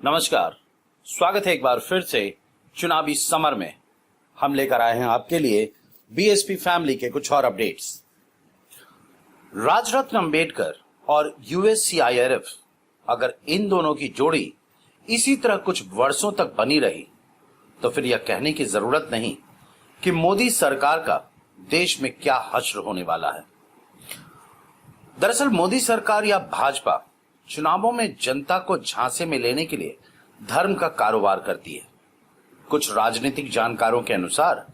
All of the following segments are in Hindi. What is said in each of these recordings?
नमस्कार, स्वागत है एक बार फिर से चुनावी समर में। हम लेकर आए हैं आपके लिए बीएसपी फैमिली के कुछ और अपडेट्स। राजरत्न अंबेडकर और यूएससीआईआरएफ, अगर इन दोनों की जोड़ी इसी तरह कुछ वर्षों तक बनी रही तो फिर यह कहने की जरूरत नहीं कि मोदी सरकार का देश में क्या हश्र होने वाला है। दरअसल मोदी सरकार या भाजपा चुनावों में जनता को झांसे में लेने के लिए धर्म का कारोबार करती है। कुछ राजनीतिक जानकारों के अनुसार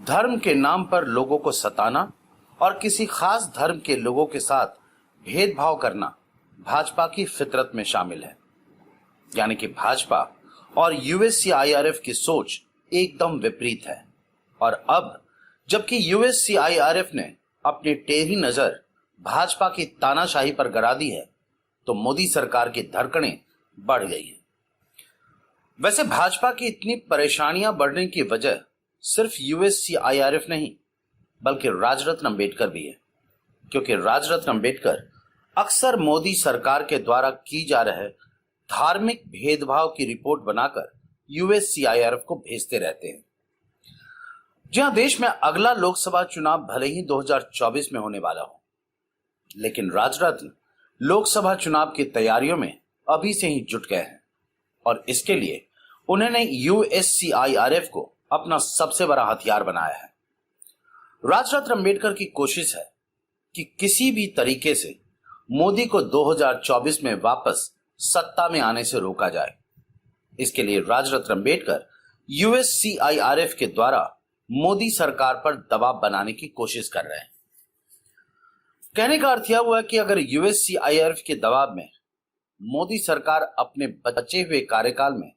धर्म के नाम पर लोगों को सताना और किसी खास धर्म के लोगों के साथ भेदभाव करना भाजपा की फितरत में शामिल है। यानी कि भाजपा और यूएससीआईआरएफ की सोच एकदम विपरीत है। और अब जबकि यूएससीआईआरएफ ने अपनी टेढ़ी नजर भाजपा की तानाशाही पर गड़ा दी है तो मोदी सरकार की धड़कनें बढ़ गई हैं। वैसे भाजपा की इतनी परेशानियां बढ़ने की वजह सिर्फ यूएससीआईआरएफ नहीं बल्कि राजरत्न अंबेडकर भी है, क्योंकि राजरत्न अंबेडकर अक्सर मोदी सरकार के द्वारा की जा रहे धार्मिक भेदभाव की रिपोर्ट बनाकर यूएससीआईआरएफ को भेजते रहते हैं। जहां देश में अगला लोकसभा चुनाव भले ही 2024 में होने वाला हो, लेकिन राजरत्न लोकसभा चुनाव की तैयारियों में अभी से ही जुट गए हैं और इसके लिए उन्होंने यूएससीआईआरएफ को अपना सबसे बड़ा हथियार बनाया है। राजरत्न अंबेडकर की कोशिश है कि किसी भी तरीके से मोदी को 2024 में वापस सत्ता में आने से रोका जाए। इसके लिए राजरत्न अंबेडकर यूएससीआईआरएफ के द्वारा मोदी सरकार पर दबाव बनाने की कोशिश कर रहे हैं। कहने का अर्थ यह हुआ कि अगर यूएससीआईआरएफ के दबाव में मोदी सरकार अपने बचे हुए कार्यकाल में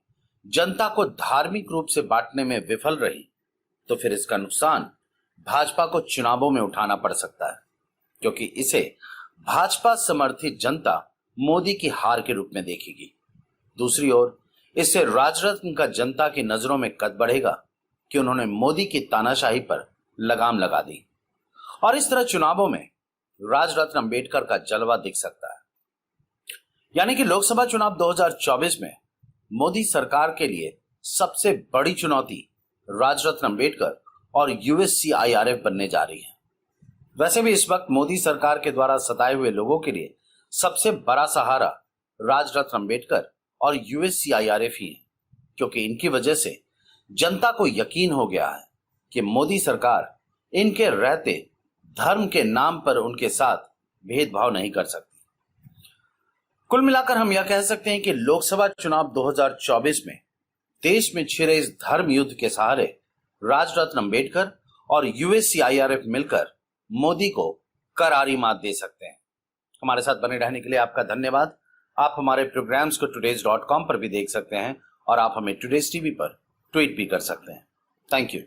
जनता को धार्मिक रूप से बांटने में विफल रही तो फिर इसका नुकसान भाजपा को चुनावों में उठाना पड़ सकता है, क्योंकि इसे भाजपा समर्थित जनता मोदी की हार के रूप में देखेगी। दूसरी ओर इससे राजरत्न का जनता की नजरों में कद बढ़ेगा कि उन्होंने मोदी की तानाशाही पर लगाम लगा दी और इस तरह चुनावों में राजरत्न अंबेडकर का जलवा दिख सकता है। यानी कि लोकसभा चुनाव 2024 में मोदी सरकार के लिए सबसे बड़ी चुनौती राजरत्न अंबेडकर और यूएससीआईआरएफ बनने जा रही है। वैसे भी इस वक्त मोदी सरकार के द्वारा सताए हुए लोगों के लिए सबसे बड़ा सहारा राजरत्न अंबेडकर और यूएससीआईआरएफ ही है, क्योंकि इनकी वजह से जनता को यकीन हो गया है कि मोदी सरकार इनके रहते धर्म के नाम पर उनके साथ भेदभाव नहीं कर सकती। कुल मिलाकर हम यह कह सकते हैं कि लोकसभा चुनाव 2024 में देश में छिड़े इस धर्म युद्ध के सहारे राजरत्न अंबेडकर और यूएससीआईआरएफ मिलकर मोदी को करारी मात दे सकते हैं। हमारे साथ बने रहने के लिए आपका धन्यवाद। आप हमारे प्रोग्राम्स को todays.com पर भी देख सकते हैं और आप हमें टुडेज टीवी पर ट्वीट भी कर सकते हैं। Thank you.